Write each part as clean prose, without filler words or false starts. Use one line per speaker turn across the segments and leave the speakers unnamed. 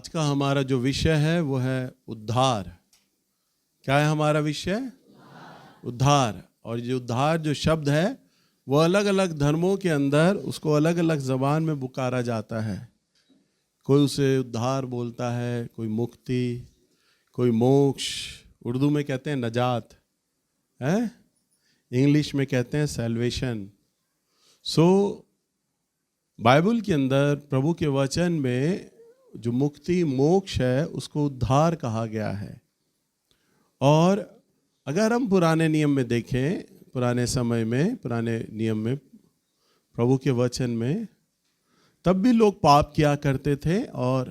आज का हमारा जो विषय है वो है उद्धार। क्या है हमारा विषय? उद्धार। और ये उद्धार जो शब्द है वो अलग अलग धर्मों के अंदर उसको अलग अलग ज़बान में पुकारा जाता है। कोई उसे उद्धार बोलता है, कोई मुक्ति, कोई मोक्ष, उर्दू में कहते हैं नजात है, इंग्लिश में कहते हैं सैल्वेशन। सो बाइबल के अंदर प्रभु के वचन में जो मुक्ति मोक्ष है उसको उद्धार कहा गया है। और अगर हम पुराने नियम में देखें, पुराने समय में, पुराने नियम में, प्रभु के वचन में, तब भी लोग पाप किया करते थे और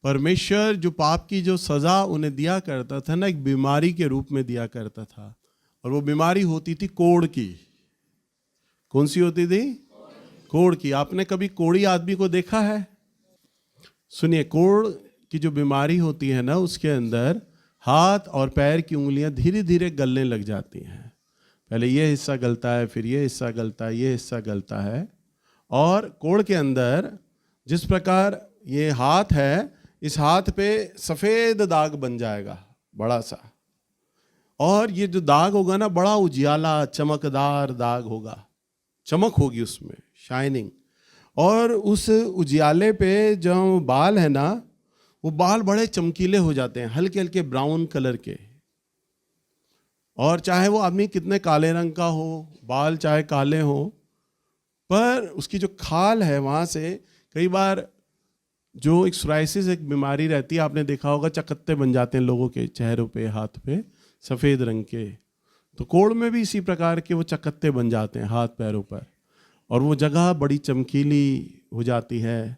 परमेश्वर जो पाप की जो सज़ा उन्हें दिया करता था ना, एक बीमारी के रूप में दिया करता था। और वो बीमारी होती थी कोढ़ की। कौन सी होती थी? कोढ़ की। आपने कभी कोढ़ी आदमी को देखा है? सुनिए, कोढ़ की जो बीमारी होती है ना, उसके अंदर हाथ और पैर की उंगलियां धीरे धीरे गलने लग जाती हैं। पहले ये हिस्सा गलता है, फिर ये हिस्सा गलता है, ये हिस्सा गलता है। और कोढ़ के अंदर जिस प्रकार ये हाथ है, इस हाथ पे सफ़ेद दाग बन जाएगा बड़ा सा। और ये जो दाग होगा ना, बड़ा उजियाला चमकदार दाग होगा, चमक होगी उसमें, शाइनिंग। और उस उजियाले पे जो बाल है ना, वो बाल बड़े चमकीले हो जाते हैं, हल्के हल्के ब्राउन कलर के। और चाहे वो आदमी कितने काले रंग का हो, बाल चाहे काले हो, पर उसकी जो खाल है वहाँ से कई बार जो एक सोराइसिस एक बीमारी रहती है, आपने देखा होगा, चकत्ते बन जाते हैं लोगों के चेहरों पे, हाथ पे, सफ़ेद रंग के। तो कोढ़ में भी इसी प्रकार के वो चकत्ते बन जाते हैं हाथ पैरों पर, और वो जगह बड़ी चमकीली हो जाती है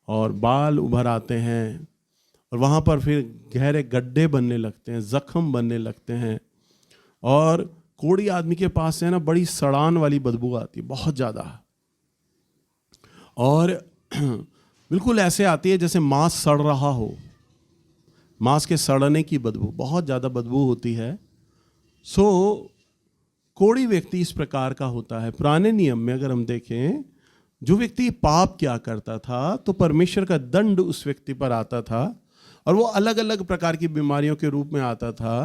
और बाल उभर आते हैं। और वहाँ पर फिर गहरे गड्ढे बनने लगते हैं, जख्म बनने लगते हैं। और कोढ़ी आदमी के पास से ना बड़ी सड़ान वाली बदबू आती है, बहुत ज़्यादा। और बिल्कुल ऐसे आती है जैसे मांस सड़ रहा हो, मांस के सड़ने की बदबू, बहुत ज़्यादा बदबू होती है। सो कोढ़ी व्यक्ति इस प्रकार का होता है। पुराने नियम में अगर हम देखें, जो व्यक्ति पाप किया करता था तो परमेश्वर का दंड उस व्यक्ति पर आता था, और वो अलग अलग प्रकार की बीमारियों के रूप में आता था।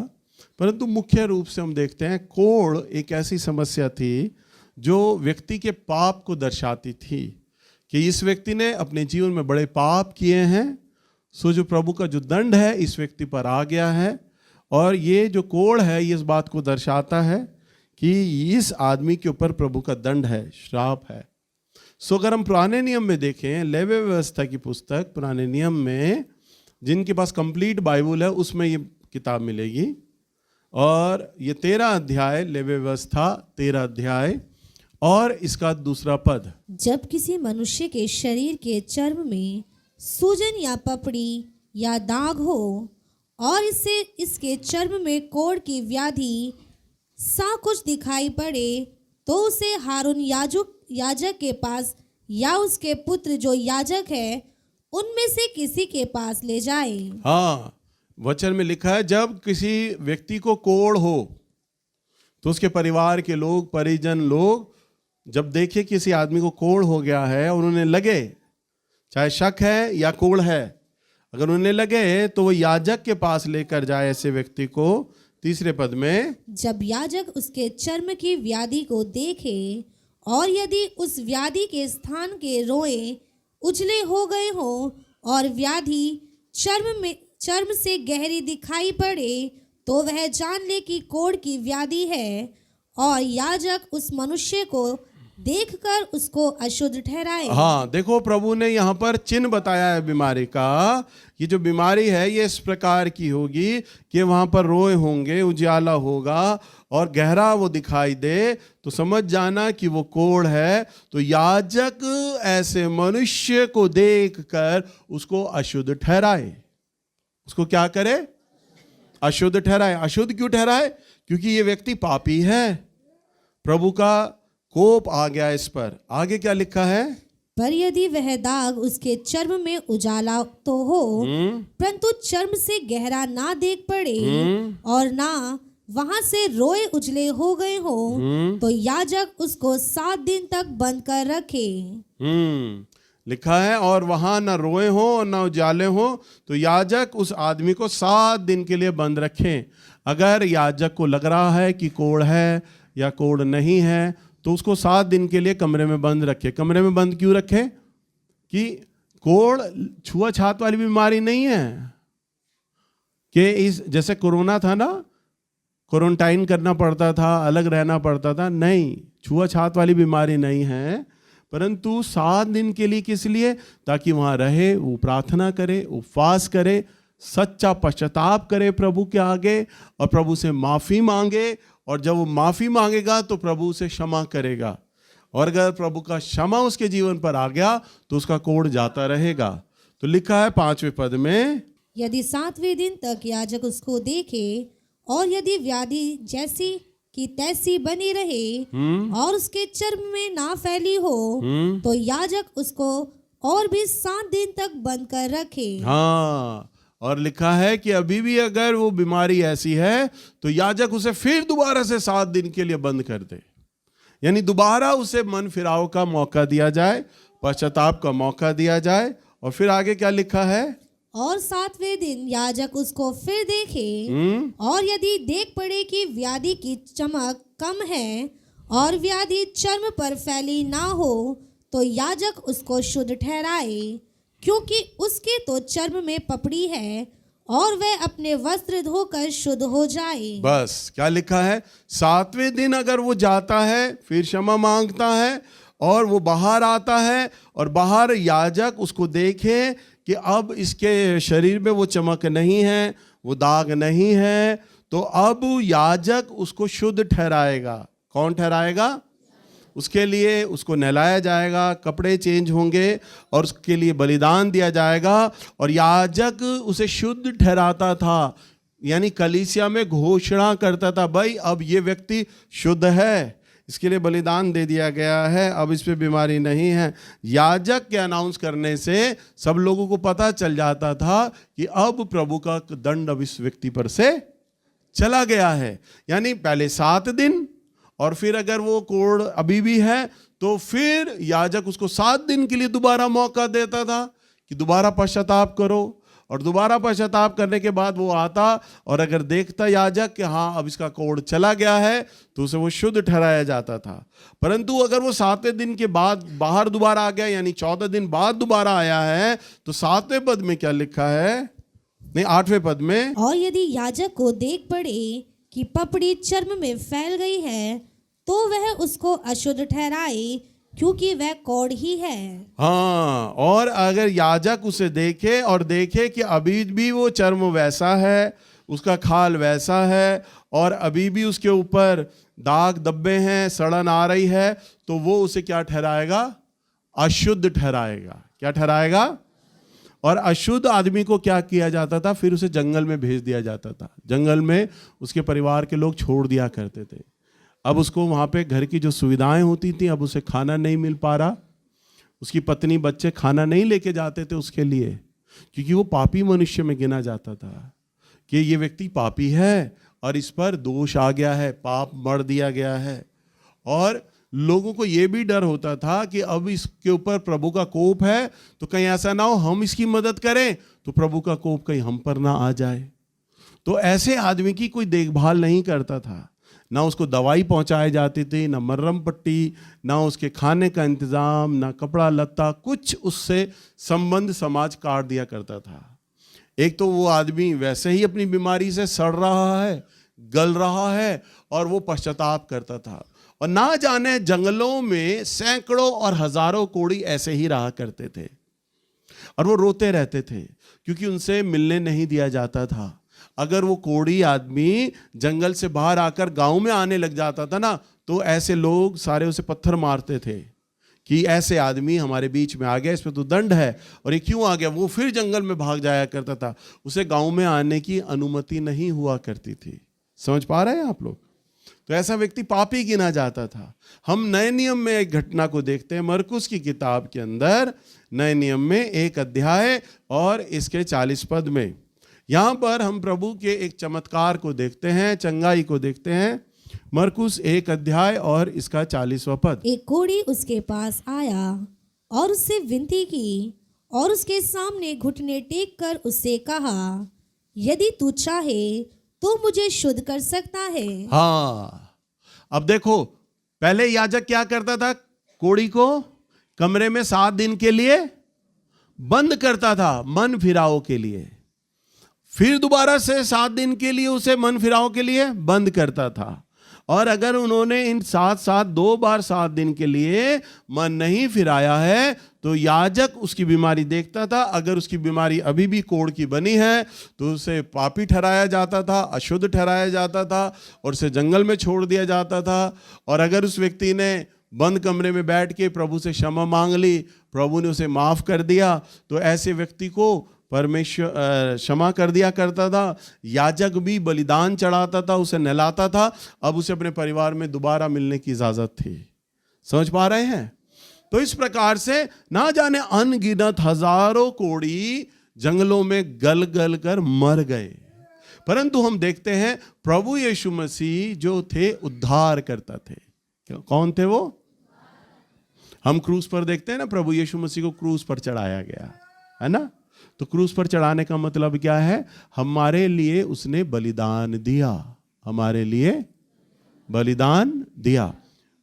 परंतु मुख्य रूप से हम देखते हैं कोढ़ एक ऐसी समस्या थी जो व्यक्ति के पाप को दर्शाती थी, कि इस व्यक्ति ने अपने जीवन में बड़े पाप किए हैं, सो जो प्रभु का जो दंड है इस व्यक्ति पर आ गया है। और ये जो कोढ़ है ये इस बात को दर्शाता है कि इस आदमी के ऊपर प्रभु का दंड है, श्राप है। सो अगर हम पुराने नियम में देखें, लेवी व्यवस्था की पुस्तक पुराने नियम में, जिनके पास कंप्लीट बाइबल है उसमें ये किताब मिलेगी। और ये 13 अध्याय, लेवी व्यवस्था 13 अध्याय और इसका दूसरा पद।
जब किसी मनुष्य के शरीर के चर्म में सूजन या पपड़ी या दाग हो और इससे इसके चर्म में कोढ़ की व्याधि सा कुछ दिखाई पड़े, तो उसे हारून याजक के पास या उसके पुत्र जो याजक है उनमें से किसी के पास ले जाए।
हाँ, वचन में लिखा है जब किसी व्यक्ति को कोढ़ हो तो उसके परिवार के लोग, परिजन लोग जब देखे किसी आदमी को कोढ़ हो गया है और उन्हें लगे, चाहे शक है या कोढ़ है, अगर उन्हें लगे तो वो याजक के पास लेकर जाए ऐसे व्यक्ति को। तीसरे पद में,
जब याजक उसके चर्म की व्याधि को देखे और यदि उस व्याधि के स्थान के रोए उजले हो गए हो और व्याधि चर्म से गहरी दिखाई पड़े, तो वह जान ले कि कोढ़ की व्याधि है, और याजक उस मनुष्य को देखकर उसको अशुद्ध ठहराए।
हाँ, देखो प्रभु ने यहाँ पर चिन्ह बताया है बीमारी का। ये जो बीमारी है ये इस प्रकार की होगी कि वहाँ पर रोए होंगे, उजाला होगा और गहरा वो दिखाई दे, तो समझ जाना कि वो कोढ़ है। तो याजक ऐसे मनुष्य को देखकर उसको अशुद्ध ठहराए। उसको क्या करे? अशुद्ध ठहराए। अशुद्ध क्यों ठहराए? क्योंकि ये व्यक्ति पापी है, प्रभु का कोप आ गया इस पर। आगे क्या लिखा है?
पर यदि वह दाग उसके चर्म में उजाला तो हो, परंतु चर्म से गहरा ना देख पड़े और ना वहां से रोए उजले हो गए हो, तो याजक उसको 7 दिन तक बंद कर रखे।
लिखा है, और वहां न रोए हो और न उजाले हो, तो याजक उस आदमी को 7 दिन के लिए बंद रखें। अगर याजक को लग रहा है कि कोढ़ है या कोढ़ नहीं है, तो उसको 7 दिन के लिए कमरे में बंद रखे। कमरे में बंद क्यों रखे? कि कोढ़ छुआछूत वाली बीमारी नहीं है कि इस जैसे कोरोना था ना, क्वारंटाइन करना पड़ता था, अलग रहना पड़ता था, नहीं, छुआछूत वाली बीमारी नहीं है, परंतु 7 दिन के लिए किस लिए? ताकि वहां रहे, वो प्रार्थना करे, उपवास करे, सच्चा पश्चाताप करे प्रभु के आगे, और प्रभु से माफ़ी मांगे, और जब वो माफ़ी मांगेगा तो प्रभु उसे क्षमा करेगा, और अगर प्रभु का क्षमा उसके जीवन पर आ गया तो उसका कोढ़ जाता रहेगा। तो लिखा है 5वें पद में,
यदि 7वें दिन तक याजक उसको देखे और यदि व्याधि जैसी कि तैसी बनी रहे और उसके चर्म में ना फैली हो, तो याजक उसको और भी 7 दिन तक बंद कर रखे।
हाँ, और लिखा है कि अभी भी अगर वो बीमारी ऐसी है तो याजक उसे फिर दोबारा से 7 दिन के लिए बंद कर दे, यानी दोबारा उसे मन फिराव का मौका दिया जाए, पश्चाताप का मौका दिया जाए। और फिर आगे क्या लिखा है?
और 7वें दिन याजक उसको फिर देखे और यदि देख पड़े कि व्याधि की चमक कम है और व्याधि चर्म पर फैली ना हो, तो याजक उसको शुद्ध ठहराए, क्योंकि उसके तो चर्म में पपड़ी है, और वह अपने वस्त्र धोकर शुद्ध हो जाए।
बस क्या लिखा है? 7वें दिन अगर वो जाता है, फिर क्षमा मांगता है और वो बाहर आता है, और बाहर याजक उसको देखे कि अब इसके शरीर में वो चमक नहीं है, वो दाग नहीं है, तो अब याजक उसको शुद्ध ठहराएगा। कौन ठहराएगा? उसके लिए उसको नहलाया जाएगा, कपड़े चेंज होंगे और उसके लिए बलिदान दिया जाएगा, और याजक उसे शुद्ध ठहराता था, यानी कलीसिया में घोषणा करता था, भाई अब ये व्यक्ति शुद्ध है, इसके लिए बलिदान दे दिया गया है, अब इस पे बीमारी नहीं है। याजक के अनाउंस करने से सब लोगों को पता चल जाता था कि अब प्रभु का दंड अब इस व्यक्ति पर से चला गया है। यानी पहले 7 दिन, और फिर अगर वो कोढ़ अभी भी है तो फिर याजक उसको 7 दिन के लिए दोबारा मौका देता था कि दोबारा पश्चाताप करो, और दोबारा पश्चाताप करने के बाद वो आता, और अगर देखता याजक कि हाँ अब इसका कोढ़ चला गया है, तो उसे वो शुद्ध ठहराया जाता था। परंतु अगर वो 7वें दिन के बाद बाहर दोबारा आ गया, यानी 14 दिन बाद दोबारा आया है, तो 7वें पद में क्या लिखा है? नहीं, 8वें पद में, और
यदि याजक को देख पड़े कि पपड़ी चर्म में फैल गई है, तो वह उसको अशुद्ध ठहराए, क्योंकि वह कोढ़ ही है।
हाँ, और अगर याजक उसे देखे और देखे कि अभी भी वो चर्म वैसा है, उसका खाल वैसा है, और अभी भी उसके ऊपर दाग धब्बे हैं, सड़न आ रही है, तो वो उसे क्या ठहराएगा? अशुद्ध ठहराएगा। क्या ठहराएगा? और अशुद्ध आदमी को क्या किया जाता था? फिर उसे जंगल में भेज दिया जाता था। जंगल में उसके परिवार के लोग छोड़ दिया करते थे। अब उसको वहाँ पे घर की जो सुविधाएं होती थी, अब उसे खाना नहीं मिल पा रहा, उसकी पत्नी बच्चे खाना नहीं लेके जाते थे उसके लिए, क्योंकि वो पापी मनुष्य में गिना जाता था कि ये व्यक्ति पापी है और इस पर दोष आ गया है, पाप मढ़ दिया गया है। और लोगों को ये भी डर होता था कि अब इसके ऊपर प्रभु का कोप है, तो कहीं ऐसा ना हो हम इसकी मदद करें तो प्रभु का कोप कहीं हम पर ना आ जाए। तो ऐसे आदमी की कोई देखभाल नहीं करता था, ना उसको दवाई पहुंचाई जाती थी, ना मर्रम पट्टी, ना उसके खाने का इंतज़ाम, ना कपड़ा लत्ता, कुछ उससे संबंध समाज काट दिया करता था। एक तो वो आदमी वैसे ही अपनी बीमारी से सड़ रहा है, गल रहा है, और वो पश्चाताप करता था। और ना जाने जंगलों में सैकड़ों और हजारों कोढ़ी ऐसे ही रहा करते थे, और वो रोते रहते थे क्योंकि उनसे मिलने नहीं दिया जाता था। अगर वो कोढ़ी आदमी जंगल से बाहर आकर गांव में आने लग जाता था ना, तो ऐसे लोग सारे उसे पत्थर मारते थे कि ऐसे आदमी हमारे बीच में आ गया, इस पे तो दंड है, और ये क्यों आ गया। वो फिर जंगल में भाग जाया करता था, उसे गांव में आने की अनुमति नहीं हुआ करती थी। समझ पा रहे हैं आप लोग? तो ऐसा व्यक्ति पापी गिना जाता था। हम नए नियम में एक घटना को देखते हैं, मरकुस की किताब के अंदर नए नियम में 1 अध्याय और इसके 40 पद में यहाँ पर हम प्रभु के एक चमत्कार को देखते हैं, चंगाई को देखते हैं। मरकुस 1 अध्याय और इसका 40वां पद।
एक कोढ़ी उसके पास आया और उससे विनती की और उसके सामने घुटने टेक कर उससे कहा, यदि तू चाहे तो मुझे शुद्ध कर सकता है।
हाँ, अब देखो, पहले याजक क्या करता था? कोढ़ी को कमरे में 7 दिन के लिए बंद करता था मन फिराव के लिए, फिर दोबारा से 7 दिन के लिए उसे मन फिराव के लिए बंद करता था। और अगर उन्होंने इन 2 बार 7 दिन के लिए मन नहीं फिराया है तो याजक उसकी बीमारी देखता था। अगर उसकी बीमारी अभी भी कोढ़ की बनी है तो उसे पापी ठहराया जाता था, अशुद्ध ठहराया जाता था और उसे जंगल में छोड़ दिया जाता था। और अगर उस व्यक्ति ने बंद कमरे में बैठ के प्रभु से क्षमा मांग ली, प्रभु ने उसे माफ कर दिया, तो ऐसे व्यक्ति को परमेश्वर क्षमा कर दिया करता था। याजक भी बलिदान चढ़ाता था, उसे नहलाता था, अब उसे अपने परिवार में दोबारा मिलने की इजाजत थी। समझ पा रहे हैं? तो इस प्रकार से ना जाने अनगिनत हजारों कोढ़ी जंगलों में गल गल कर मर गए, परंतु हम देखते हैं प्रभु यीशु मसीह जो थे उद्धार करता थे। कौन थे वो? हम क्रूस पर देखते हैं ना, प्रभु यीशु मसीह को क्रूस पर चढ़ाया गया है ना। तो क्रूस पर चढ़ाने का मतलब क्या है? हमारे लिए उसने बलिदान दिया, हमारे लिए बलिदान दिया।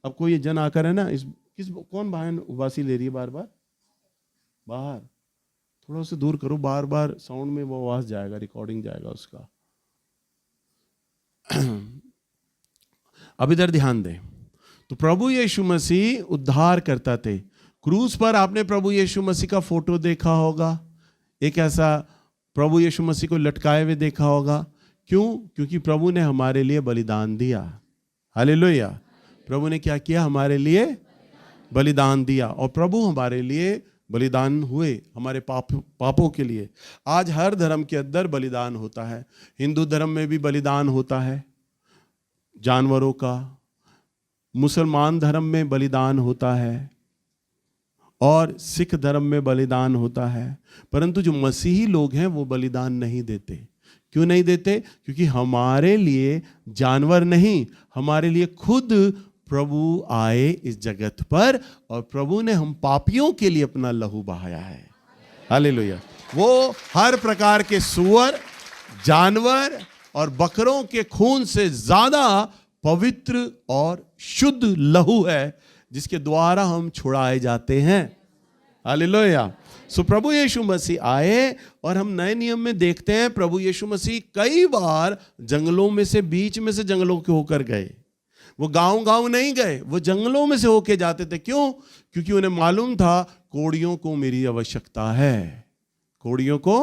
अब कोई जन आकर है ना, कौन बहन उबासी ले रही है बार बार? बाहर थोड़ा उसे दूर करो, बार बार साउंड में वो आवाज जाएगा, रिकॉर्डिंग जाएगा उसका। अब इधर ध्यान दें। तो प्रभु यीशु मसीह उद्धार करता थे। क्रूस पर आपने प्रभु यीशु मसीह का फोटो देखा होगा, एक ऐसा प्रभु यीशु मसीह को लटकाए हुए देखा होगा। क्यों? क्योंकि प्रभु ने हमारे लिए बलिदान दिया। हालेलुया। प्रभु ने क्या किया? हमारे लिए बलिदान दिया, और प्रभु हमारे लिए बलिदान हुए हमारे पापों के लिए। आज हर धर्म के अंदर बलिदान होता है। हिंदू धर्म में भी बलिदान होता है जानवरों का, मुसलमान धर्म में बलिदान होता है, और सिख धर्म में बलिदान होता है। परंतु जो मसीही लोग हैं वो बलिदान नहीं देते। क्यों नहीं देते? क्योंकि हमारे लिए जानवर नहीं, हमारे लिए खुद प्रभु आए इस जगत पर, और प्रभु ने हम पापियों के लिए अपना लहू बहाया है। हालेलुया। वो हर प्रकार के सूअर, जानवर और बकरों के खून से ज्यादा पवित्र और शुद्ध लहू है जिसके द्वारा हम छुड़ाए जाते हैं। हालेलुया। सो प्रभु यीशु मसीह आए, और हम नए नियम में देखते हैं प्रभु यीशु मसीह कई बार जंगलों में से, बीच में से जंगलों के होकर गए। वो गांव नहीं गए, वो जंगलों में से होके जाते थे। क्यों? क्योंकि उन्हें मालूम था कोढ़ियों को मेरी आवश्यकता है, कोढ़ियों को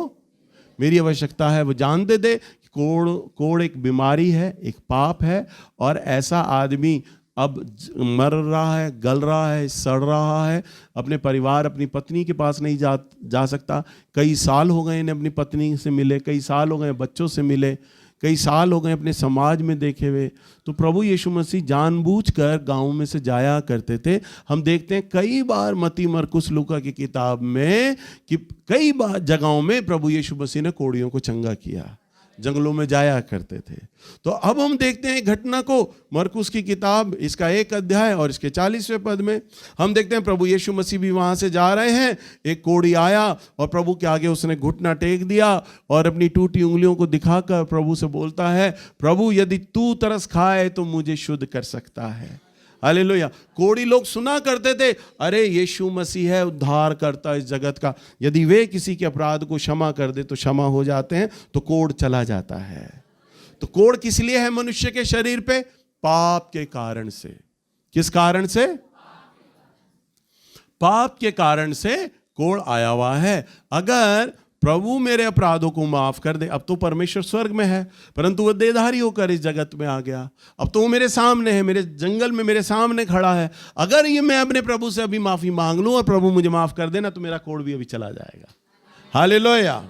मेरी आवश्यकता है। वो जानते थे कि कोढ़ एक बीमारी है, एक पाप है, और ऐसा आदमी अब मर रहा है, गल रहा है, सड़ रहा है, अपने परिवार, अपनी पत्नी के पास नहीं जा सकता। कई साल हो गए इन्हें अपनी पत्नी से मिले, कई साल हो गए बच्चों से मिले, कई साल हो गए अपने समाज में देखे हुए। तो प्रभु यीशु मसीह जानबूझकर गाँव में से जाया करते थे। हम देखते हैं कई बार मत्ती, मरकुस, लूका की किताब में कि कई बार जगहों में प्रभु यीशु मसीह ने कोढ़ियों को चंगा किया, जंगलों में जाया करते थे। तो अब हम देखते हैं घटना को, मरकुस की किताब इसका 1 अध्याय और इसके 40वें पद में हम देखते हैं प्रभु यीशु मसीह भी वहां से जा रहे हैं। एक कोढ़ी आया और प्रभु के आगे उसने घुटना टेक दिया और अपनी टूटी उंगलियों को दिखाकर प्रभु से बोलता है, प्रभु यदि तू तरस खाए तो मुझे शुद्ध कर सकता है। हालेलुया। कोढ़ी लोग सुना करते थे, अरे यीशु मसीह है उद्धार करता इस जगत का, यदि वे किसी के अपराध को क्षमा कर दे तो क्षमा हो जाते हैं, तो कोढ़ चला जाता है। तो कोढ़ किस लिए है मनुष्य के शरीर पे? पाप के कारण से। किस कारण से? पाप के कारण से कोढ़ आया हुआ है। अगर प्रभु मेरे अपराधों को माफ कर दे, अब तो परमेश्वर स्वर्ग में है, परंतु वह देहधारी होकर इस जगत में आ गया, अब तो वो मेरे सामने है, मेरे जंगल में मेरे सामने खड़ा है। अगर ये मैं अपने प्रभु से अभी माफी मांग लूं और प्रभु मुझे माफ कर देना, तो मेरा कोढ़ भी अभी चला जाएगा। हालेलुया।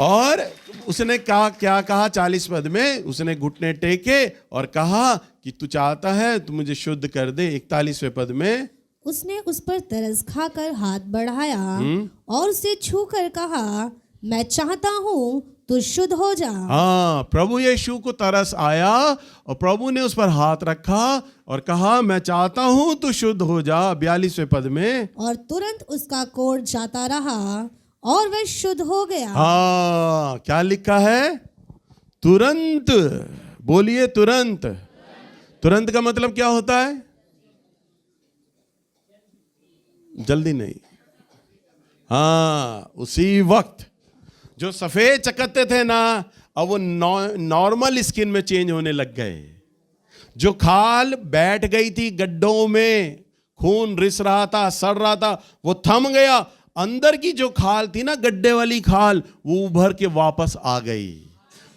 और उसने क्या कहा 40 पद में? उसने घुटने टेके और कहा कि तू चाहता है तो मुझे शुद्ध कर दे। 41वें पद में
उसने उस पर तरस खाकर हाथ बढ़ाया और उसे छूकर कहा, मैं चाहता हूं तू शुद्ध हो जा।
हाँ, प्रभु यीशु को तरस आया और प्रभु ने उस पर हाथ रखा और कहा मैं चाहता हूं तू शुद्ध हो जा, 42वें पद में।
और तुरंत उसका कोढ़ जाता रहा और वह शुद्ध हो गया।
हाँ, क्या लिखा है? तुरंत। बोलिए तुरंत। तुरंत का मतलब क्या होता है? जल्दी नहीं। हाँ, उसी वक्त जो सफेद चकत्ते थे ना, अब वो नॉर्मल स्किन में चेंज होने लग गए। जो खाल बैठ गई थी गड्ढों में, खून रिस रहा था, सड़ रहा था, वो थम गया। अंदर की जो खाल थी ना, गड्ढे वाली खाल, वो उभर के वापस आ गई।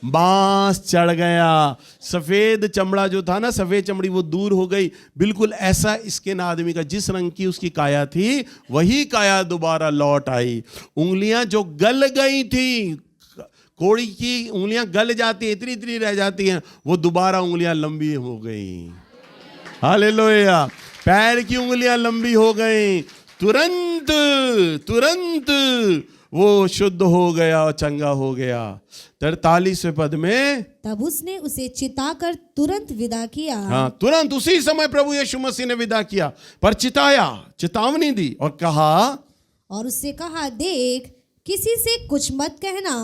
बांस चढ़ गया। सफेद चमड़ा जो था ना, सफेद चमड़ी, वो दूर हो गई। बिल्कुल ऐसा स्किन आदमी का, जिस रंग की उसकी काया थी वही काया दोबारा लौट आई। उंगलियां जो गल गई थी, कोड़ी की उंगलियां गल जाती, इतनी इतनी रह जाती हैं, वो दोबारा उंगलियां लंबी हो गई। हालेलुया। पैर की उंगलियां लंबी हो गई। तुरंत तुरंत वो शुद्ध हो गया और चंगा हो गया। 43वें पद में,
तब उसने उसे चिताकर तुरंत विदा किया।
हाँ, तुरंत उसी समय प्रभु यीशु मसीह ने विदा किया, पर चिताया, चेतावनी दी और कहा,
और उससे कहा, देख किसी से कुछ मत कहना,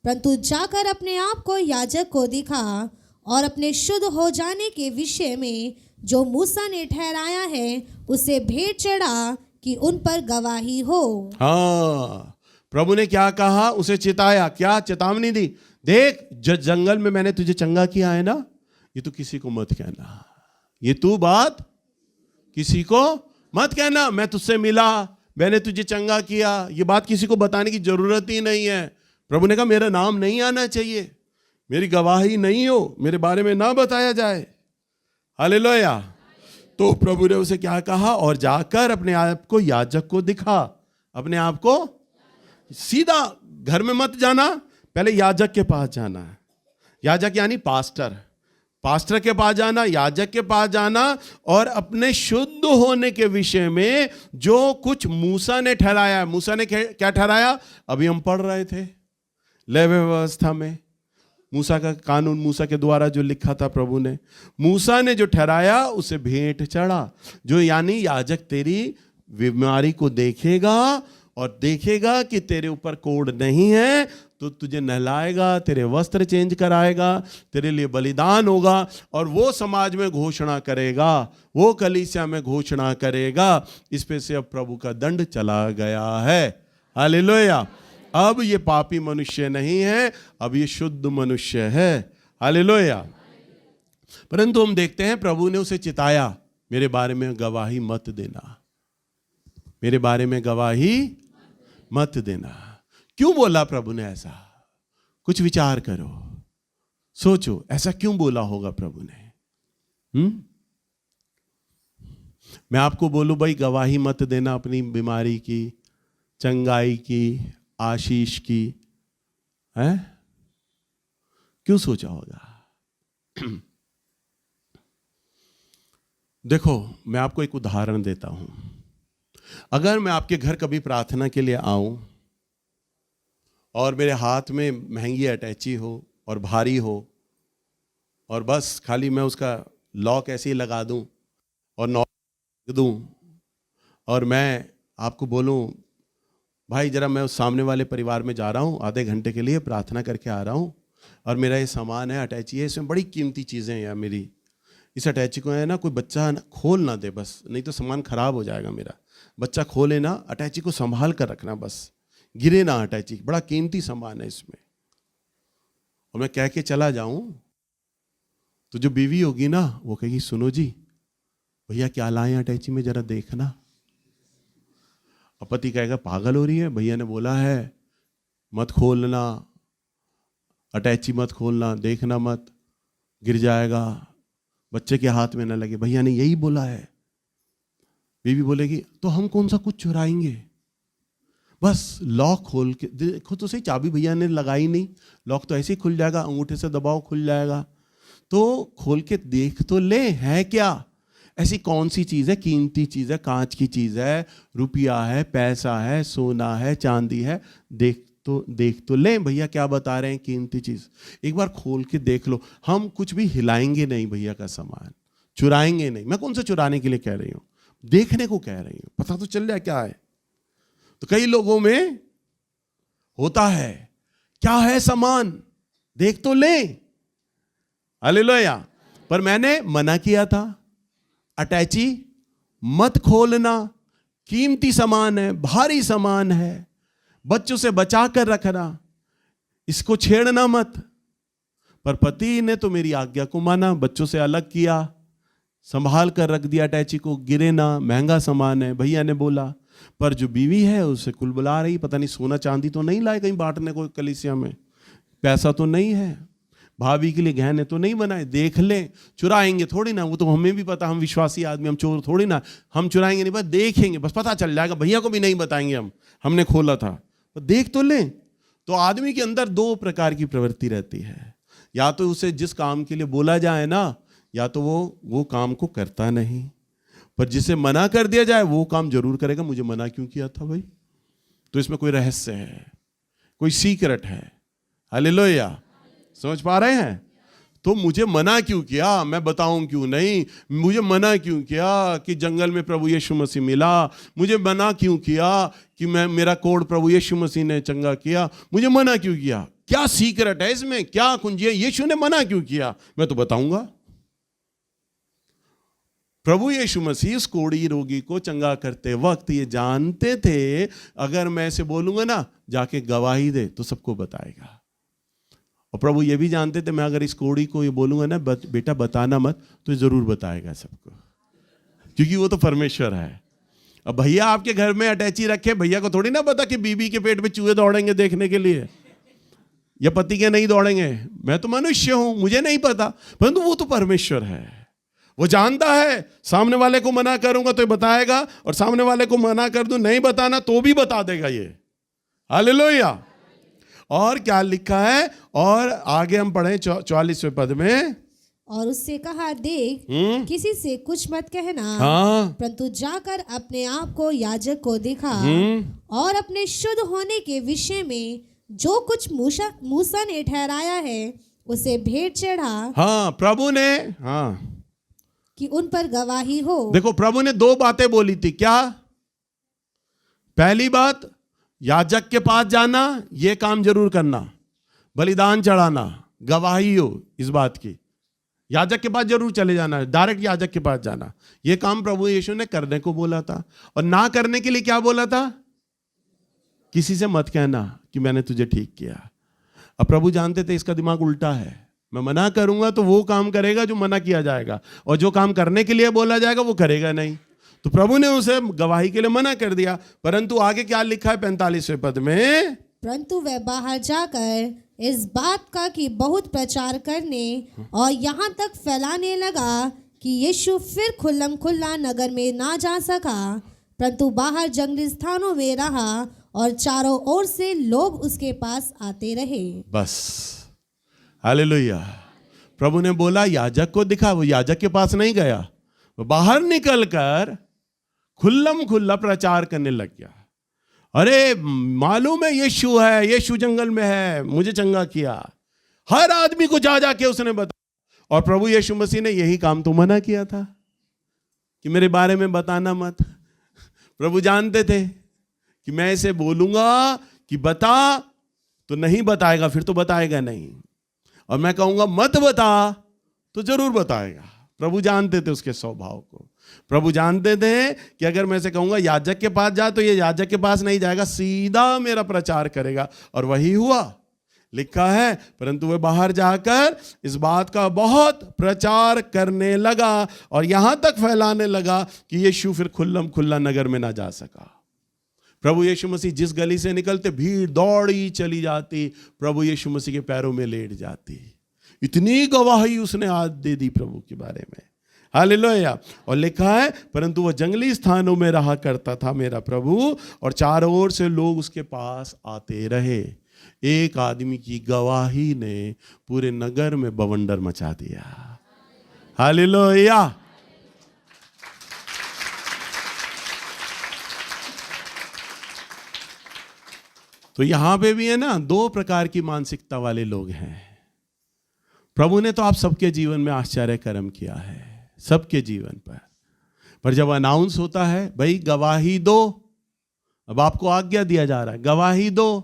परंतु जाकर अपने आप को याजक को दिखा और अपने शुद्ध हो जाने के विषय में जो मूसा ने ठहराया है उसे भेंट चढ़ा कि उन पर गवाही हो।
हाँ, प्रभु ने क्या कहा? उसे चिताया, क्या चेतावनी दी? देख, जो जंगल में मैंने तुझे चंगा किया है ना, ये तू किसी को मत कहना। ये तू बात किसी को मत कहना। मैं तुझसे मिला, मैंने तुझे चंगा किया, ये बात किसी को बताने की जरूरत ही नहीं है। प्रभु ने कहा मेरा नाम नहीं आना चाहिए, मेरी गवाही नहीं हो, मेरे बारे में ना बताया जाए। हालेलुया। तो प्रभु ने उसे क्या कहा? और जाकर अपने आप को याजक को दिखा। अपने आप को, सीधा घर में मत जाना, पहले याजक के पास जाना है। याजक यानी पास्टर। पास्टर के पास जाना, याजक के पास जाना, और अपने शुद्ध होने के विषय में जो कुछ मूसा ने ठहराया। मूसा ने क्या ठहराया? अभी हम पढ़ रहे थे लेवी व्यवस्था में, मूसा का कानून, मूसा के द्वारा जो लिखा था प्रभु ने, मूसा ने जो ठहराया उसे भेंट चढ़ा। जो यानी याजक तेरी बीमारी को देखेगा और देखेगा कि तेरे ऊपर कोढ़ नहीं है, तो तुझे नहलाएगा, तेरे वस्त्र चेंज कराएगा, तेरे लिए बलिदान होगा, और वो समाज में घोषणा करेगा, वो कलीसिया में घोषणा करेगा, इस पे से अब प्रभु का दंड चला गया है। हालेलुया। अब ये पापी मनुष्य नहीं है, अब ये शुद्ध मनुष्य है। हालेलुया। परंतु हम देखते हैं प्रभु ने उसे चिताया, मेरे बारे में गवाही मत देना, मेरे बारे में गवाही मत देना। क्यों बोला प्रभु ने ऐसा? कुछ विचार करो, सोचो, ऐसा क्यों बोला होगा प्रभु ने? मैं आपको बोलूं भाई, गवाही मत देना अपनी बीमारी की, चंगाई की, आशीष की, है? क्यों सोचा होगा? देखो, मैं आपको एक उदाहरण देता हूं। अगर मैं आपके घर कभी प्रार्थना के लिए आऊं और मेरे हाथ में महंगी अटैची हो और भारी हो, और बस खाली मैं उसका लॉक ऐसे ही लगा दूं और नॉक दूं, और मैं आपको बोलूं भाई जरा मैं उस सामने वाले परिवार में जा रहा हूं, आधे घंटे के लिए प्रार्थना करके आ रहा हूं, और मेरा ये सामान है, अटैची है, इसमें बड़ी कीमती चीज़ें हैं मेरी, इस अटैची को है ना कोई बच्चा खोल ना दे बस, नहीं तो सामान खराब हो जाएगा मेरा। बच्चा खोले ना, अटैची को संभाल कर रखना, बस गिरे ना अटैची, बड़ा कीमती सामान है इसमें। और मैं कह के चला जाऊं तो जो बीवी होगी ना, वो कहेगी सुनो जी भैया क्या लाए अटैची में, जरा देखना। और पति कहेगा पागल हो रही है, भैया ने बोला है मत खोलना, अटैची मत खोलना, देखना मत, गिर जाएगा, बच्चे के हाथ में ना लगे, भैया ने यही बोला है। बीवी बोलेगी तो हम कौन सा कुछ चुराएंगे, बस लॉक खोल के देखो तो सही, चाबी भैया ने लगाई नहीं, लॉक तो ऐसे ही खुल जाएगा, अंगूठे से दबाओ खुल जाएगा, तो खोल के देख तो ले है क्या, ऐसी कौन सी चीज़ है, कीमती चीज़ है, कांच की चीज़ है, रुपया है, पैसा है, सोना है, चांदी है, देख तो देख तो लें भैया क्या बता रहे हैं, कीमती चीज एक बार खोल के देख लो। हम कुछ भी हिलाएंगे नहीं भैया का सामान, चुराएंगे नहीं। मैं कौन सा चुराने के लिए कह रही हूं, देखने को कह रही हूं, पता तो चल जाए क्या है। तो कई लोगों में होता है, क्या है सामान देख तो लें, हालेलुया। पर मैंने मना किया था, अटैची मत खोलना, कीमती सामान है, भारी सामान है, बच्चों से बचा कर रखना, इसको छेड़ना मत। पर पति ने तो मेरी आज्ञा को माना, बच्चों से अलग किया, संभाल कर रख दिया अटैची को, गिरे ना, महंगा सामान है। भैया ने बोला, पर जो बीवी है उसे कुल बुला रही, पता नहीं सोना चांदी तो नहीं लाए कहीं बांटने को कलीसिया में, पैसा तो नहीं है, भाभी के लिए गहने तो नहीं बनाए, देख लें। चुराएंगे थोड़ी ना, वो तो हमें भी पता, हम विश्वासी आदमी, हम चोर थोड़ी ना, हम चुराएंगे नहीं, बस देखेंगे, बस पता चल जाएगा, भैया को भी नहीं बताएंगे हमने खोला था, तो देख तो लें। तो आदमी के अंदर दो प्रकार की प्रवृत्ति रहती है, या तो उसे जिस काम के लिए बोला जाए ना, या तो वो काम को करता नहीं, पर जिसे मना कर दिया जाए वो काम जरूर करेगा। मुझे मना क्यों किया था भाई? तो इसमें कोई रहस्य है, कोई सीक्रेट है, हालेलुया। समझ पा रहे हैं? तो मुझे मना क्यों किया, मैं बताऊं क्यों नहीं, मुझे मना क्यों किया कि जंगल में प्रभु यीशु मसीह मिला, मुझे मना क्यों किया कि मेरा कोड प्रभु यीशु मसीह ने चंगा किया, मुझे मना क्यों किया? क्या सीक्रेट है इसमें, क्या कुंजी है? यीशु ने मना क्यों किया, मैं तो बताऊंगा। प्रभु यीशु मसीह उस कोढ़ी रोगी को चंगा करते वक्त ये जानते थे, अगर मैं इसे बोलूंगा ना जाके गवाही दे तो सबको बताएगा। और प्रभु ये भी जानते थे, मैं अगर इस कोढ़ी को ये बोलूंगा ना बेटा बताना मत, तो ये जरूर बताएगा सबको, क्योंकि वो तो परमेश्वर है। अब भैया आपके घर में अटैची रखे, भैया को थोड़ी ना पता कि बीबी के पेट में चूहे दौड़ेंगे देखने के लिए, या पति के नहीं दौड़ेंगे। मैं तो मनुष्य हूं, मुझे नहीं पता, परंतु वो तो परमेश्वर है, वो जानता है। सामने वाले को मना करूंगा तो बताएगा, और सामने वाले को मना कर दूं नहीं बताना तो भी बता देगा ये, हालेलुया। और क्या लिखा है, और आगे हम पढ़ें 44वें पद में,
और उससे कहा, देख किसी से कुछ मत कहना, परंतु जाकर अपने आप को याजक को दिखा, और अपने शुद्ध होने के विषय में जो कुछ मूसा ने ठहराया है उसे भेंट चढ़ा। हाँ,
प्रभु ने
कि उन पर गवाही हो।
देखो, प्रभु ने दो बातें बोली थी। क्या? पहली बात, याजक के पास जाना, ये काम जरूर करना, बलिदान चढ़ाना, गवाही हो इस बात की, याजक के पास जरूर चले जाना, डायरेक्ट याजक के पास जाना। ये काम प्रभु यीशु ने करने को बोला था। और ना करने के लिए क्या बोला था? किसी से मत कहना कि मैंने तुझे ठीक किया। अब प्रभु जानते थे इसका दिमाग उल्टा है, मैं मना करूंगा तो वो काम करेगा जो मना किया जाएगा, और जो काम करने के लिए बोला जाएगा वो करेगा नहीं। तो प्रभु ने उसे गवाही के लिए मना कर दिया। परंतु आगे क्या लिखा है 45वें पद में,
परंतु वह बाहर जाकर इस बात का कि बहुत प्रचार करने और यहाँ तक फैलाने लगा कि यीशु फिर खुल्लम खुल्ला नगर में ना जा सका, परंतु बाहर जंगली स्थानों में रहा, और चारों ओर से लोग उसके पास आते रहे।
बस, हालेलुया। प्रभु ने बोला याजक को दिखा, वो याजक के पास नहीं गया, वो बाहर निकलकर खुल्लम खुल्ला प्रचार करने लग गया। अरे मालूम है यीशु है, यीशु जंगल में है, मुझे चंगा किया। हर आदमी को जा जाके उसने बताया। और प्रभु यीशु मसीह ने यही काम तो मना किया था कि मेरे बारे में बताना मत। प्रभु जानते थे कि मैं इसे बोलूंगा कि बता तो नहीं बताएगा, फिर तो बताएगा नहीं, और मैं कहूंगा मत बता तो जरूर बताएगा। प्रभु जानते थे उसके स्वभाव को। प्रभु जानते थे कि अगर मैं से कहूंगा याजक के पास जा, तो ये याजक के पास नहीं जाएगा, सीधा मेरा प्रचार करेगा। और वही हुआ, लिखा है, परंतु वह बाहर जाकर इस बात का बहुत प्रचार करने लगा, और यहां तक फैलाने लगा कि यीशु फिर खुल्लम खुल्ला नगर में ना जा सका। प्रभु यीशु मसीह जिस गली से निकलते, भीड़ दौड़ी चली जाती, प्रभु यीशु मसीह के पैरों में लेट जाती। इतनी गवाही उसने आज दे दी प्रभु के बारे में, हालेलुया। और लिखा है, परंतु वह जंगली स्थानों में रहा करता था मेरा प्रभु, और चारों ओर से लोग उसके पास आते रहे। एक आदमी की गवाही ने पूरे नगर में बवंडर मचा दिया, हालेलुया। तो यहां पे भी है ना, दो प्रकार की मानसिकता वाले लोग हैं। प्रभु ने तो आप सबके जीवन में आश्चर्य कर्म किया है, सबके जीवन पर जब अनाउंस होता है भाई गवाही दो, अब आपको आज्ञा दिया जा रहा है गवाही दो,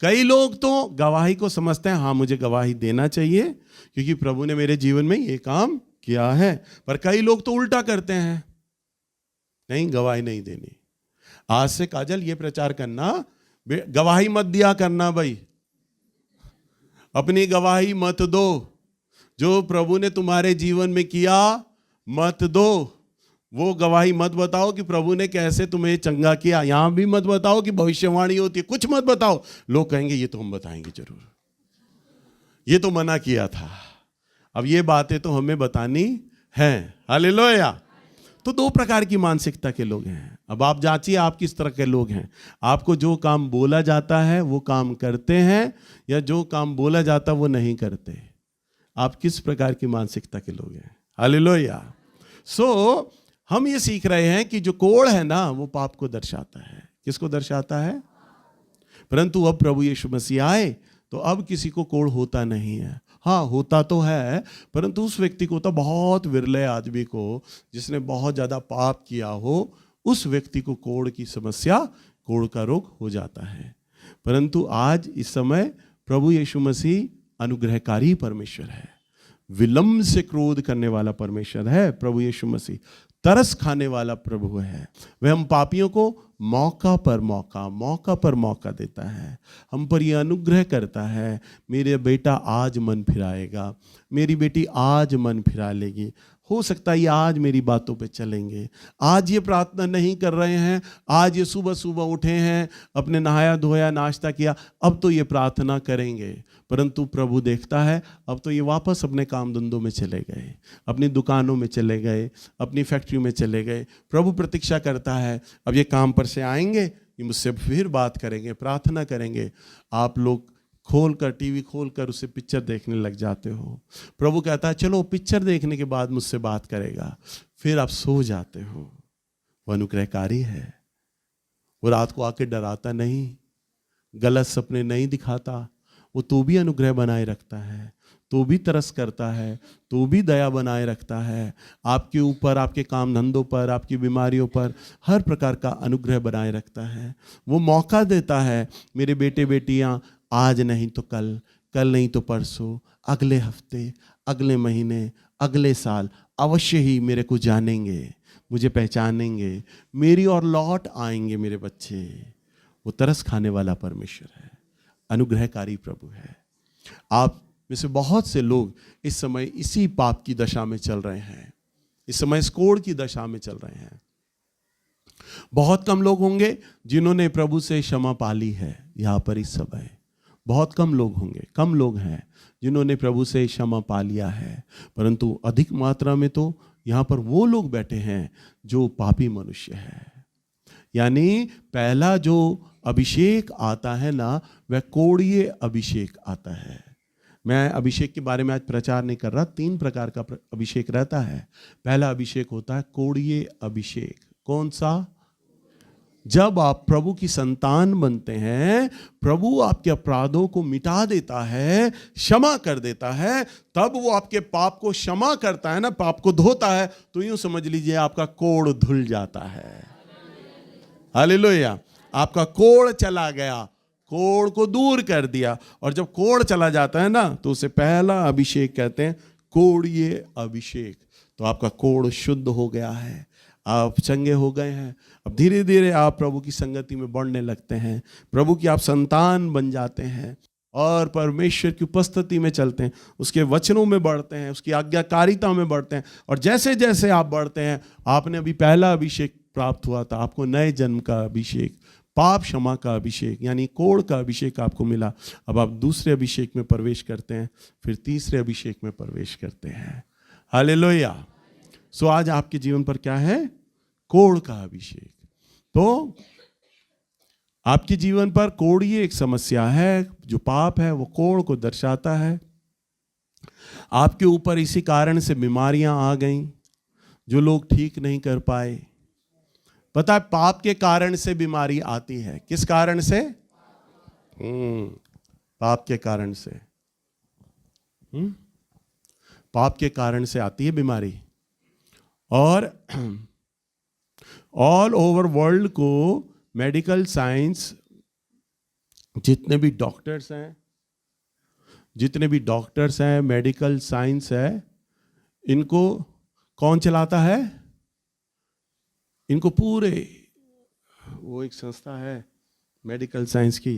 कई लोग तो गवाही को समझते हैं हाँ मुझे गवाही देना चाहिए क्योंकि प्रभु ने मेरे जीवन में ये काम किया है, पर कई लोग तो उल्टा करते हैं, नहीं गवाही नहीं देनी। आज से काजल ये प्रचार करना, गवाही मत दिया करना भाई, अपनी गवाही मत दो, जो प्रभु ने तुम्हारे जीवन में किया मत दो, वो गवाही मत बताओ कि प्रभु ने कैसे तुम्हें चंगा किया, यहां भी मत बताओ कि भविष्यवाणी होती है, कुछ मत बताओ, लोग कहेंगे ये तो हम बताएंगे जरूर, ये तो मना किया था। अब ये बातें तो हमें बतानी हैं। हालेलुया। तो दो प्रकार की मानसिकता के लोग हैं। अब आप जांचिए आप किस तरह के लोग हैं। आपको जो काम बोला जाता है वो काम करते हैं, या जो काम बोला जाता है वो नहीं करते। आप किस प्रकार की मानसिकता के लोग हैं। हालेलुया। सो हम ये सीख रहे हैं कि जो कोढ़ है ना वो पाप को दर्शाता है। किसको दर्शाता है? परंतु अब प्रभु यीशु मसीह आए तो अब किसी को कोढ़ होता नहीं है। हाँ होता तो है, परंतु उस व्यक्ति को तो बहुत विरले आदमी को जिसने बहुत ज़्यादा पाप किया हो, उस व्यक्ति को कोढ़ की समस्या, कोढ़ का रोग हो जाता है। परंतु आज इस समय प्रभु यीशु मसीह अनुग्रहकारी परमेश्वर है, विलंब से क्रोध करने वाला परमेश्वर है। प्रभु यीशु मसीह तरस खाने वाला प्रभु है। वह हम पापियों को मौका पर मौका देता है, हम पर यह अनुग्रह करता है। मेरे बेटा आज मन फिराएगा, मेरी बेटी आज मन फिरा लेगी। हो सकता है ये आज मेरी बातों पे चलेंगे, आज ये प्रार्थना नहीं कर रहे हैं, आज ये सुबह सुबह उठे हैं, अपने नहाया धोया नाश्ता किया, अब तो ये प्रार्थना करेंगे। परंतु प्रभु देखता है अब तो ये वापस अपने काम धंधों में चले गए, अपनी दुकानों में चले गए, अपनी फैक्ट्री में चले गए। प्रभु प्रतीक्षा करता है अब ये काम पर से आएंगे, ये मुझसे फिर बात करेंगे, प्रार्थना करेंगे। आप लोग खोलकर टीवी खोलकर उसे पिक्चर देखने लग जाते हो। प्रभु कहता है चलो पिक्चर देखने के बाद मुझसे बात करेगा, फिर आप सो जाते हो। वो अनुग्रहकारी है, वो रात को आके डराता नहीं, गलत सपने नहीं दिखाता, वो तो भी अनुग्रह बनाए रखता है, तो भी तरस करता है, तो भी दया बनाए रखता है। आपके ऊपर, आपके काम धंधों पर, आपकी बीमारियों पर हर प्रकार का अनुग्रह बनाए रखता है। वो मौका देता है, मेरे बेटे बेटियां आज नहीं तो कल, कल नहीं तो परसों, अगले हफ्ते, अगले महीने, अगले साल अवश्य ही मेरे को जानेंगे, मुझे पहचानेंगे, मेरी और लौट आएंगे मेरे बच्चे। वो तरस खाने वाला परमेश्वर है, अनुग्रहकारी प्रभु है। आप में से बहुत से लोग इस समय इसी पाप की दशा में चल रहे हैं, इस समय इस कोढ़ की दशा में चल रहे हैं। बहुत कम लोग होंगे जिन्होंने प्रभु से क्षमा पा ली है। यहाँ पर इस समय बहुत कम लोग होंगे, कम लोग हैं जिन्होंने प्रभु से क्षमा पा लिया है। परंतु अधिक मात्रा में तो यहाँ पर वो लोग बैठे हैं जो पापी मनुष्य है। यानी पहला जो अभिषेक आता है ना, वह कोढ़ीय अभिषेक आता है। मैं अभिषेक के बारे में आज प्रचार नहीं कर रहा, 3 प्रकार का अभिषेक रहता है। पहला अभिषेक होता है कोढ़ीय अभिषेक। कौन सा? जब आप प्रभु की संतान बनते हैं, प्रभु आपके अपराधों को मिटा देता है, क्षमा कर देता है, तब वो आपके पाप को क्षमा करता है ना, पाप को धोता है, तो यूं समझ लीजिए आपका कोढ़ धुल जाता है। हालेलुया। आपका कोढ़ चला गया, कोढ़ को दूर कर दिया। और जब कोढ़ चला जाता है ना, तो उसे पहला अभिषेक कहते हैं, कोढ़ीय अभिषेक। तो आपका कोढ़ शुद्ध हो गया है, आप चंगे हो गए हैं। अब धीरे धीरे आप प्रभु की संगति में बढ़ने लगते हैं, प्रभु की आप संतान बन जाते हैं और परमेश्वर की उपस्थिति में चलते हैं, उसके वचनों में बढ़ते हैं, उसकी आज्ञाकारिता में बढ़ते हैं। और जैसे जैसे आप बढ़ते हैं, आपने अभी पहला अभिषेक प्राप्त हुआ था, आपको नए जन्म का अभिषेक, पाप क्षमा का अभिषेक यानी कोढ़ का अभिषेक आपको मिला। अब आप दूसरे अभिषेक में प्रवेश करते हैं, फिर तीसरे अभिषेक में प्रवेश करते हैं। हालेलुया। सो आज आपके जीवन पर क्या है? कोढ़ का अभिषेक। तो आपके जीवन पर कोढ़ीय एक समस्या है, जो पाप है वो कोढ़ को दर्शाता है। आपके ऊपर इसी कारण से बीमारियां आ गईं जो लोग ठीक नहीं कर पाए। पता है पाप के कारण से बीमारी आती है। किस कारण से? पाप के कारण से, पाप के कारण से आती है बीमारी। और ऑल ओवर वर्ल्ड को मेडिकल साइंस, जितने भी डॉक्टर्स हैं, मेडिकल साइंस है, इनको कौन चलाता है? इनको पूरे, वो एक संस्था है मेडिकल साइंस की,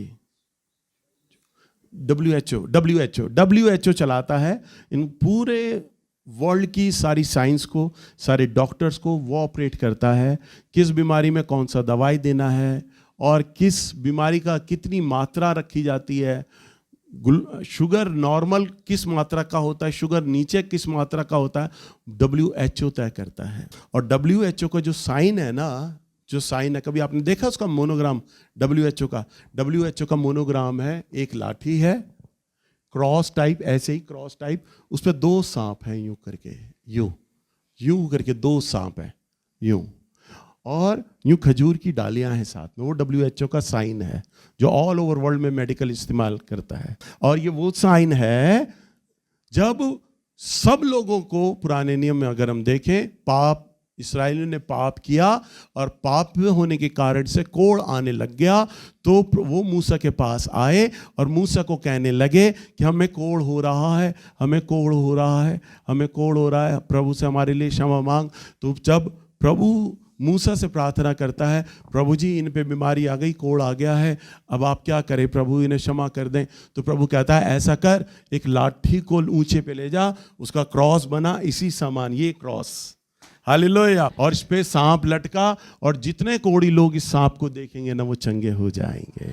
WHO चलाता है। इन पूरे वर्ल्ड की सारी साइंस को, सारे डॉक्टर्स को वो ऑपरेट करता है। किस बीमारी में कौन सा दवाई देना है और किस बीमारी का कितनी मात्रा रखी जाती है, शुगर नॉर्मल किस मात्रा का होता है, शुगर नीचे किस मात्रा का होता है, WHO तय करता है। और WHO का जो साइन है ना, जो साइन है, कभी आपने देखा उसका मोनोग्राम? WHO का मोनोग्राम है, एक लाठी है क्रॉस टाइप, ऐसे ही क्रॉस टाइप, उस पर 2 सांप हैं यूं करके, यूं करके 2 सांप हैं यूं, और यूं खजूर की डालियां हैं साथ में। वो WHO का साइन है जो ऑल ओवर वर्ल्ड में मेडिकल इस्तेमाल करता है। और ये वो साइन है जब सब लोगों को, पुराने नियम में अगर हम देखें, पाप, इस्राएलियों ने पाप किया और पाप होने के कारण से कोढ़ आने लग गया, तो वो मूसा के पास आए और मूसा को कहने लगे कि हमें कोढ़ हो रहा है, हमें कोढ़ हो रहा है, हमें कोढ़ हो रहा है, प्रभु से हमारे लिए क्षमा मांग। तो जब प्रभु मूसा से प्रार्थना करता है, प्रभु जी इन पे बीमारी आ गई, कोढ़ आ गया है, अब आप क्या करें प्रभु, इन्हें क्षमा कर दें। तो प्रभु कहता है ऐसा कर, एक लाठी को ऊंचे पे ले जा, उसका क्रॉस बना, इसी समान ये क्रॉस, हालेलुया, और इस पे सांप लटका, और जितने कोढ़ी लोग इस सांप को देखेंगे ना, वो चंगे हो जाएंगे।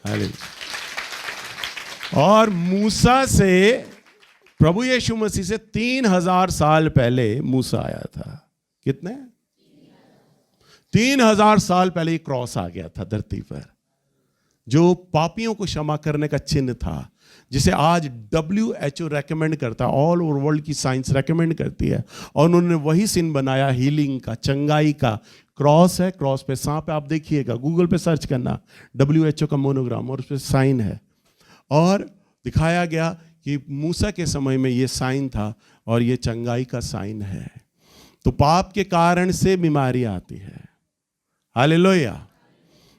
हालेलुया। और मूसा से, प्रभु यीशु मसीह से 3000 साल पहले मूसा आया था। कितने? 3000 साल पहले क्रॉस आ गया था धरती पर, जो पापियों को क्षमा करने का चिन्ह था, जिसे आज WHO रेकमेंड करता है, ऑल ओवर वर्ल्ड की साइंस रेकमेंड करती है। और उन्होंने वही चिन्ह बनाया, हीलिंग का, चंगाई का। क्रॉस है, क्रॉस पे सांप है, आप देखिएगा, गूगल पे सर्च करना, WHO का मोनोग्राम, और उस पर साइन है। और दिखाया गया कि मूसा के समय में ये साइन था और ये चंगाई का साइन है। तो पाप के कारण से बीमारी आती है। हालेलुया।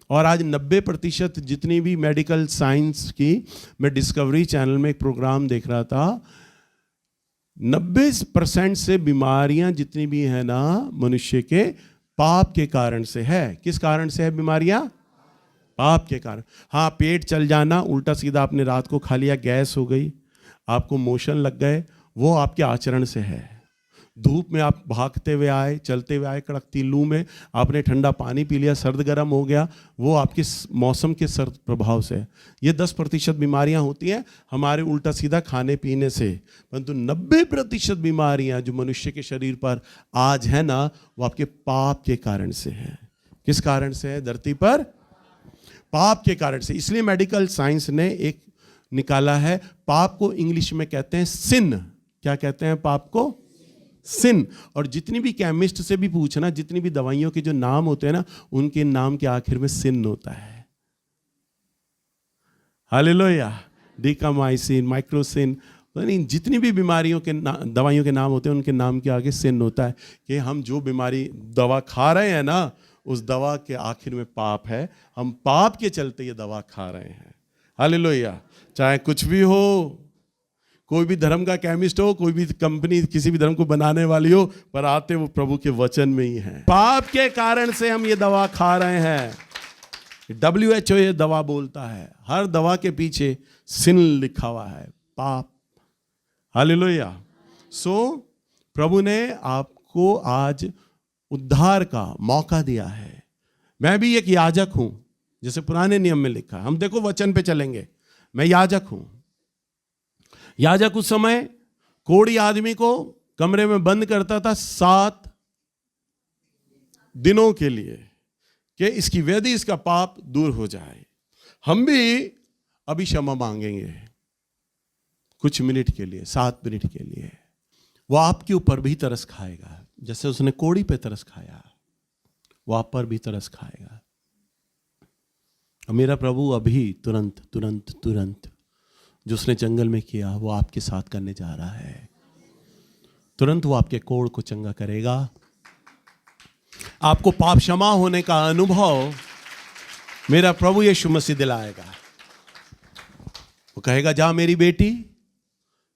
और आज 90% जितनी भी मेडिकल साइंस की, मैं डिस्कवरी चैनल में एक प्रोग्राम देख रहा था, 90% से बीमारियां जितनी भी है ना मनुष्य के, पाप के कारण से है। किस कारण से है बीमारियां? पाप के कारण। हाँ, पेट चल जाना, उल्टा सीधा आपने रात को खा लिया, गैस हो गई, आपको मोशन लग गए, वो आपके आचरण से है। धूप में आप भागते हुए आए, चलते हुए आए, कड़कती लू में आपने ठंडा पानी पी लिया, सर्द गर्म हो गया, वो आपके मौसम के सर्द प्रभाव से है। ये 10% बीमारियां होती हैं हमारे उल्टा सीधा खाने पीने से, परंतु 90% बीमारियां जो मनुष्य के शरीर पर आज है ना, वो आपके पाप के कारण से है। किस कारण से है? धरती पर पाप के कारण से। इसलिए मेडिकल साइंस ने एक निकाला है, पाप को इंग्लिश में कहते हैं सिन। क्या कहते हैं पाप को? सिन। और जितनी भी केमिस्ट से भी पूछना, जितनी भी दवाइयों के जो नाम होते हैं ना, उनके नाम के आखिर में सिन होता है। हालेलुया। डिकामाइसिन, माइक्रोसिन, यानी जितनी भी बीमारियों के दवाइयों के नाम होते हैं, उनके नाम के आगे सिन होता है। कि हम जो बीमारी दवा खा रहे हैं ना, उस दवा के आखिर में पाप है। हम पाप के चलते ये दवा खा रहे हैं। हालेलुया। चाहे कुछ भी हो, कोई भी धर्म का केमिस्ट हो, कोई भी कंपनी किसी भी धर्म को बनाने वाली हो, पर आते वो प्रभु के वचन में ही है। पाप के कारण से हम ये दवा खा रहे हैं। WHO ये दवा बोलता है, हर दवा के पीछे सिन लिखा हुआ है, पाप। हालेलुया। सो प्रभु ने आपको आज उद्धार का मौका दिया है। मैं भी एक याजक हूं, जैसे पुराने नियम में लिखा। हम देखो वचन पे चलेंगे। मैं याजक हूं। याजक उस समय कोढ़ी आदमी को कमरे में बंद करता था 7 दिनों के लिए, कि इसकी व्याधि, इसका पाप दूर हो जाए। हम भी अभी क्षमा मांगेंगे कुछ मिनट के लिए, 7 मिनट के लिए। वो आपके ऊपर भी तरस खाएगा, जैसे उसने कोढ़ी पे तरस खाया, वो आप पर भी तरस खाएगा। और मेरा प्रभु अभी तुरंत तुरंत तुरंत जो उसने जंगल में किया वो आपके साथ करने जा रहा है। तुरंत वो आपके कोढ़ को चंगा करेगा। आपको पाप क्षमा होने का अनुभव मेरा प्रभु यीशु मसीह दिलाएगा। वो कहेगा, जा मेरी बेटी,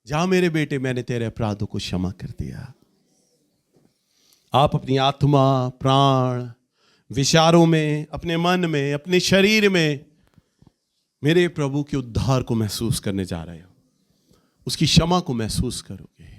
जा मेरे बेटे, मैंने तेरे अपराधों को क्षमा कर दिया। आप अपनी आत्मा, प्राण, विचारों में, अपने मन में, अपने शरीर में मेरे प्रभु के उद्धार को महसूस करने जा रहे हो। उसकी क्षमा को महसूस करोगे।